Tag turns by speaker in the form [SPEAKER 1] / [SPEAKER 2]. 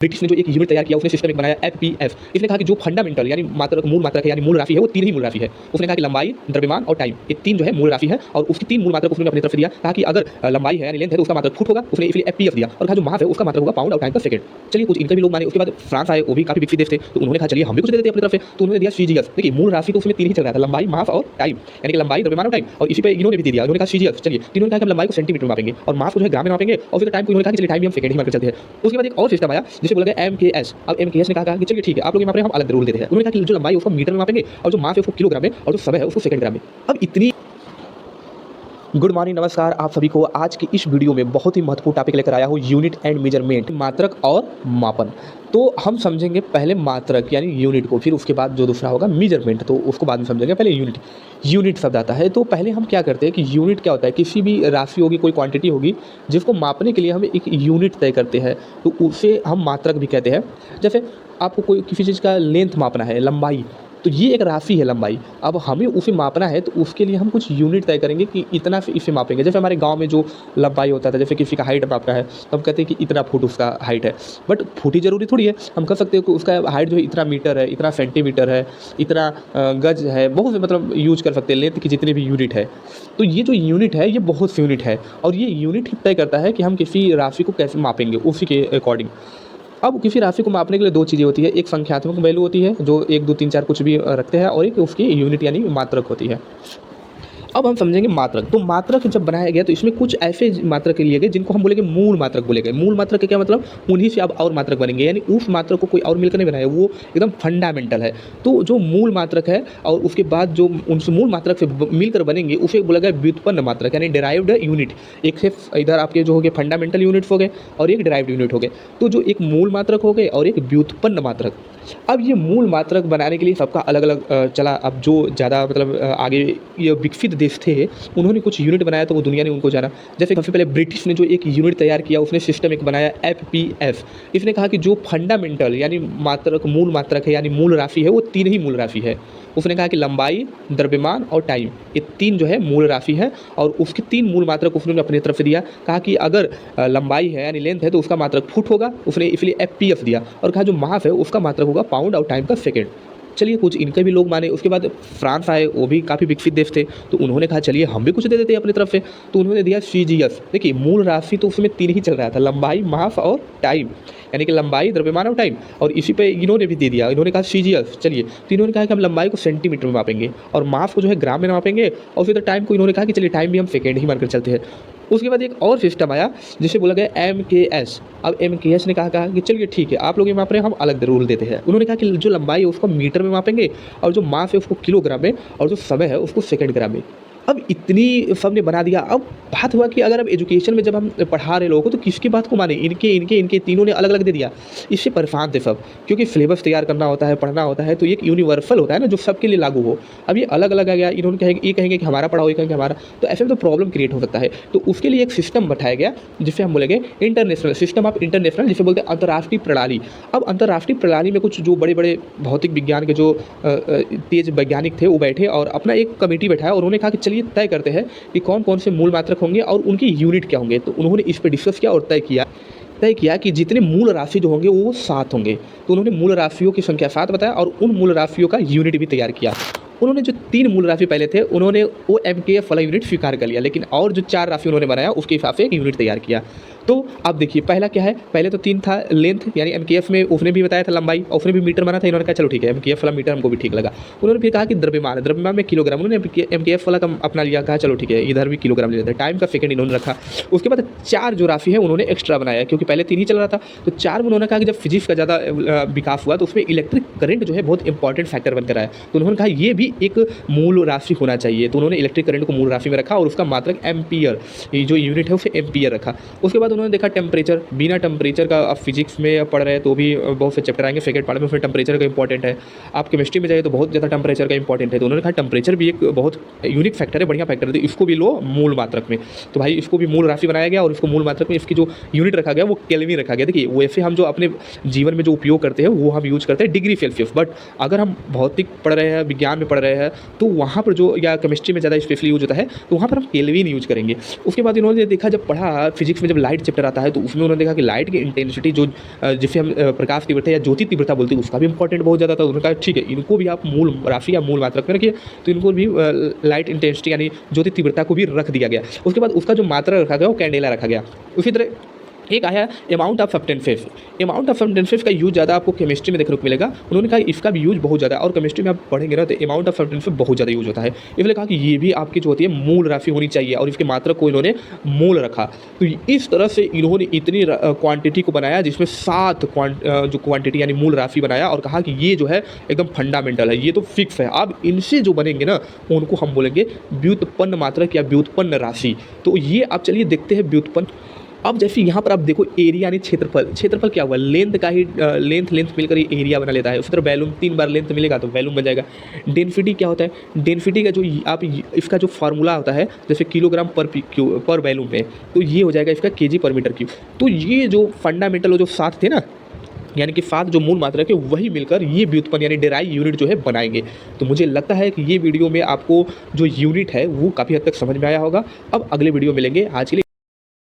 [SPEAKER 1] British ने जो एक यूनिट तैयार किया, उसने सिस्टम एक बनाया एफपीएफ। इसने कहा कि जो फंडामेंटल यानी मात्रक मूल मात्रक है यानी मूल राशि है वो तीन ही मूल राशि है। उसने कहा कि लंबाई, द्रव्यमान और टाइम, ये तीन जो है मूल राशि है और उसकी तीन मूल मात्रक उसने अपनी तरफ से दिया। कहा कि अगर लंबाई है यानी लेंथ है तो उसका मात्रक फुट होगा, उसने इसलिए एफपीएफ दिया। और कहा जो मास है उसका मात्रक होगा पाउंड और टाइम का सेकंड। चलिए कुछ इनके भी लोग माने। उसके बाद फ्रांस आए, वो भी काफी विकसित देश थे, तो उन्होंने कहा चलिए हम भी कुछ दे देते हैं अपनी तरफ से, तो उन्होंने दिया सीजीएस। देखिए मूल राशि तो उसमें तीन ही चल रहा था, लंबाई, मास और टाइम, यानी कि लंबाई, द्रव्यमान और टाइम, और इसी पे इन्होंने भी दे दिया। उन्होंने कहा सीजीएस। चलिए तीनों ने कहा कि हम लंबाई को सेंटीमीटर में मापेंगे और मास को जो है ग्राम में मापेंगे और फिर टाइम को इन्होंने कहा कि चलिए टाइम भी हम सेकंड ही मानकर चलते हैं। उसके बाद एक और सिस्टम आया जिसे बोला गया एमकेएस। अब एमकेएस ने कहा कि चलिए ठीक है आप लोग यहाँ पर हम अलग रूल देते हैं। उन्होंने कहा कि जो लंबाई है उसको मीटर में मापेंगे और जो मास है उसको किलोग्राम में और जो समय है उसको सेकंड ग्राम में। अब इतनी गुड मॉर्निंग, नमस्कार आप सभी को। आज की इस वीडियो में बहुत ही महत्वपूर्ण टॉपिक लेकर आया हूँ, यूनिट एंड मेजरमेंट, मात्रक और मापन। तो हम समझेंगे पहले मात्रक यानी यूनिट को, फिर उसके बाद जो दूसरा होगा मेजरमेंट, तो उसको बाद में समझेंगे। पहले यूनिट, यूनिट शब्द आता है तो पहले हम क्या करते हैं कि यूनिट क्या होता है, किसी भी राशि होगी, कोई क्वांटिटी होगी जिसको मापने के लिए हम एक यूनिट तय करते हैं, तो उसे हम मात्रक भी कहते हैं। जैसे आपको कोई किसी चीज़ का लेंथ मापना है, लंबाई, तो ये एक राशि है लंबाई। अब हमें उसे मापना है तो उसके लिए हम कुछ यूनिट तय करेंगे कि इतना से इसे मापेंगे। जैसे हमारे गांव में जो लंबाई होता था, जैसे किसी का हाइट मापना है तो हम कहते हैं कि इतना फुट उसका हाइट है, बट फुट ही जरूरी थोड़ी है। हम कह सकते हैं कि उसका हाइट जो है इतना मीटर है, इतना सेंटीमीटर है, इतना गज है, बहुत से मतलब यूज कर सकते हैं लेंथ की जितनी भी यूनिट है। तो ये जो यूनिट है ये बहुत सी यूनिट है और ये यूनिट ही तय करता है कि हम किसी राशि को कैसे मापेंगे उसी के अकॉर्डिंग। अब किसी राशि को मापने के लिए दो चीज़ें होती है, एक संख्यात्मक वैल्यू होती है जो 1 2 3 4 कुछ भी रखते हैं, और एक उसकी यूनिट यानी मात्रक होती है। अब हम समझेंगे मात्रक। तो मात्रक जब बनाया गया तो इसमें कुछ ऐसे मात्रक लिए गए जिनको हम बोलेंगे मूल मात्रक बोले गए। मूल मात्रक का क्या मतलब, उन्हीं से अब और मात्रक बनेंगे, यानी उस मात्रक को कोई और मिलकर नहीं बनाया, वो एकदम फंडामेंटल है। तो जो मूल मात्रक है और उसके बाद जो उन मूल मात्रक से मिलकर बनेंगे उसे बोला गया व्युत्पन्न मात्रक यानी डिराइव्ड यूनिट। एक से इधर आपके जो हो गए फंडामेंटल यूनिट्स हो गए और एक डिराइव्ड यूनिट हो गए। तो जो एक मूल मात्रक हो गए और एक व्युत्पन्न मात्रक। अब ये मूल मात्रक बनाने के लिए सबका अलग अलग चला। अब जो ज़्यादा मतलब आगे ये विकसित देश थे उन्होंने कुछ यूनिट बनाया तो वो दुनिया ने उनको जाना। जैसे सबसे पहले ब्रिटिश ने जो एक यूनिट तैयार किया, उसने सिस्टम एक बनाया एफपीएफ। इसने कहा कि जो फंडामेंटल यानी मात्रक, मूल मात्रक है यानी मूल राशि है वो तीन ही मूल राशि है। उसने कहा कि लंबाई, द्रव्यमान और टाइम, ये तीन जो है मूल राशि है और उसके तीन मूल मात्रक उसने अपनी तरफ से दिया। कहा कि अगर लंबाई है यानी लेंथ है तो उसका मात्रक फुट होगा, उसने इसलिए एफपीएफ दिया। और कहा जो मास है उसका मात्रक होगा पाउंड और टाइम का सेकंड। चलिए कुछ इनके भी लोग माने। उसके बाद फ्रांस आए, वो भी काफ़ी विकसित देश थे, तो उन्होंने कहा चलिए हम भी कुछ दे देते हैं अपनी तरफ से, तो उन्होंने दिया सीजीएस। देखिए मूल राशि तो उसमें तीन ही चल रहा था, लंबाई, मास और टाइम, यानी कि लंबाई, द्रव्यमान और टाइम, और इसी पे इन्होंने भी दे दिया। इन्होंने कहा सीजीएस। चलिए तो इन्होंने कहा कि हम लंबाई को सेंटीमीटर में मापेंगे और मास को जो है ग्राम में मापेंगे, और फिर टाइम को इन्होंने कहा कि चलिए टाइम भी हम सेकेंड ही मानकर चलते हैं। उसके बाद एक और सिस्टम आया जिसे बोला गया एमकेएस। अब एमकेएस ने कहा कि चलिए ठीक है आप लोग ये माप रहे हैं, हम अलग रूल देते हैं। उन्होंने कहा कि जो लंबाई है उसको मीटर में मापेंगे और जो मास है उसको किलोग्राम में और जो समय है उसको सेकंड ग्राम में। अब इतनी सब ने बना दिया। अब बात हुआ कि अगर अब एजुकेशन में जब हम पढ़ा रहे लोगों को तो किसकी बात को माने, इनके तीनों ने अलग अलग दे दिया। इससे परेशान थे सब, क्योंकि सिलेबस तैयार करना होता है, पढ़ना होता है, तो एक यूनिवर्सल होता है ना जो सबके लिए लागू हो। अब ये अलग अलग आ गया, इन्होंने कहेंगे, ये कहेंगे कि हमारा पढ़ाओ, ये कहेंगे हमारा, तो ऐसे में तो प्रॉब्लम क्रिएट हो सकता है। तो उसके लिए एक सिस्टम बैठाया गया जिसे हम बोलेंगे इंटरनेशनल सिस्टम ऑफ इंटरनेशनल, जिसे बोलते हैं अंतर्राष्ट्रीय प्रणाली। अब अंतर्राष्ट्रीय प्रणाली में कुछ जो बड़े बड़े भौतिक विज्ञान के जो तेज वैज्ञानिक थे वो बैठे और अपना एक कमेटी बैठाया और उन्होंने कहा कि चलिए तय करते हैं कि कौन कौन से मूल मात्रक होंगे और उनकी यूनिट क्या होंगे। तो उन्होंने इस पर डिस्कस किया और तय किया कि जितने मूल राशि जो होंगे वो 7 होंगे। तो उन्होंने मूल राशियों की संख्या 7 बताया और उन मूल राशियों का यूनिट भी तैयार किया। उन्होंने जो 3 मूल राशि पहले थे उन्होंने वो एमकेएफ वाला यूनिट स्वीकार कर लिया, लेकिन और जो 4 राशि उन्होंने बनाया उसके हिसाब से एक यूनिट तैयार किया। तो अब देखिए पहला क्या है, पहले तो 3 था लेंथ, यानी एमकेएफ में उसने भी बताया था लंबाई, और उसने भी मीटर माना था। इन्होंने कहा चलो ठीक है एमकेएफ वाला मीटर हमको भी ठीक लगा। उन्होंने फिर कहा कि द्रव्यमान, द्रव्यमान में किलोग्राम, उन्होंने एमकेएफ वाला का अपना लिया, कहा चलो ठीक है इधर भी किलोग्राम ले लेते हैं। टाइम का सेकंड इन्होंने रखा। उसके बाद 4 जो राशि है उन्होंने एक्स्ट्रा बनाया, क्योंकि पहले 3 ही चल रहा था। तो 4 में उन्होंने कहा कि जब फिजिक्स का ज़्यादा विकास हुआ तो उसमें इलेक्ट्रिक करंट जो है बहुत इंपॉर्टेंट फैक्टर बनकर आया। तो उन्होंने कहा ये भी एक मूल राशि होना चाहिए। तो उन्होंने इलेक्ट्रिक करंट को मूल राशि में रखा और उसका मात्रक एम्पियर, ये जो यूनिट है उसे एम्पियर रखा। उसके बाद उन्होंने देखा टेम्परेचर। बिना टेम्परेचर का आप फिजिक्स में पढ़ रहे हैं तो भी बहुत से चैप्टर आएंगे सेकंड पार्ट में, उसमें टेम्परेचर का इंपॉर्टेंट है। आप केमिस्ट्री में जाइए तो बहुत ज़्यादा टेम्परेचर का इंपॉर्टेंट है। तो उन्होंने कहा टेम्परेचर भी एक बहुत यूनिक फैक्टर है, बढ़िया फैक्टर है, तो इसको भी लो मूल मात्रक में। तो भाई इसको भी मूल राशि बनाया गया और इसको मूल मात्रक में इसकी जो यूनिट रखा गया वो केल्विन रखा गया। देखिए वैसे हम जो अपने जीवन में जो उपयोग करते हैं वो हम यूज करते हैं डिग्री सेल्सियस, बट अगर हम भौतिक पढ़ रहे हैं, विज्ञान में पढ़ रहे हैं तो वहाँ पर जो, या केमिस्ट्री में ज़्यादा स्पेशली यूज होता है, तो वहाँ पर हम केल्विन यूज करेंगे। उसके बाद इन्होंने देखा, जब पढ़ा फिजिक्स में जब लाइट चैप्टर आता है तो उसमें उन्होंने देखा कि लाइट की इंटेंसिटी जो जिसे हम प्रकाश तीव्रता या ज्योति तीव्रता बोलते हैं, उसका भी इंपॉर्टेंट बहुत ज़्यादा था। उन्होंने कहा ठीक है, इनको भी आप मूल राशि या मूल मात्रक में रखिए, तो इनको भी लाइट इंटेंसिटी यानी ज्योति तीव्रता को भी रख दिया गया। उसके बाद उसका जो मात्रा रखा गया वो कैंडेला रखा गया। उसी तरह एक आया amount of substances. Amount of substances का यूज ज़्यादा आपको केमिस्ट्री में देखने को मिलेगा। उन्होंने कहा इसका भी यूज बहुत ज़्यादा है, और केमिस्ट्री में आप पढ़ेंगे ना तो अमाउंट ऑफ सब्सटेंसेस बहुत ज़्यादा यूज होता है। इसलिए कहा कि ये भी आपकी जो होती है मूल राशि होनी चाहिए, और इसके मात्रक को इन्होंने मोल रखा। तो इस तरह से इन्होंने इतनी क्वांटिटी को बनाया जिसमें 7 जो क्वांटिटी यानी मूल राशि बनाया, और कहा कि ये जो है एकदम फंडामेंटल है, ये तो फिक्स है। अब इनसे जो बनेंगे ना उनको हम बोलेंगे व्युत्पन्न मात्रक या व्युत्पन्न राशि। तो ये आप चलिए देखते हैं व्युत्पन्न। अब जैसे यहाँ पर आप देखो एरिया यानी क्षेत्रफल। क्षेत्रफल क्या हुआ, लेंथ का ही लेंथ मिलकर ये एरिया बना लेता है। उसी तरह वैल्यूम 3 बार लेंथ मिलेगा तो वैल्यूम बन जाएगा। डेंसिटी क्या होता है, डेंसिटी का जो आप इसका जो फार्मूला होता है, जैसे किलोग्राम पर वैल्यूम पे, तो ये हो जाएगा इसका केजी पर मीटर क्यूब। तो ये जो फंडामेंटल जो 7 थे ना, यानी कि 7 जो मूल मात्रा के, वही मिलकर ये व्युत्पन्न यानी डेराइव यूनिट जो है बनाएंगे। तो मुझे लगता है कि ये वीडियो में आपको जो यूनिट है वो काफ़ी हद तक समझ में आया होगा। अब अगले वीडियो मिलेंगे, आज के लिए।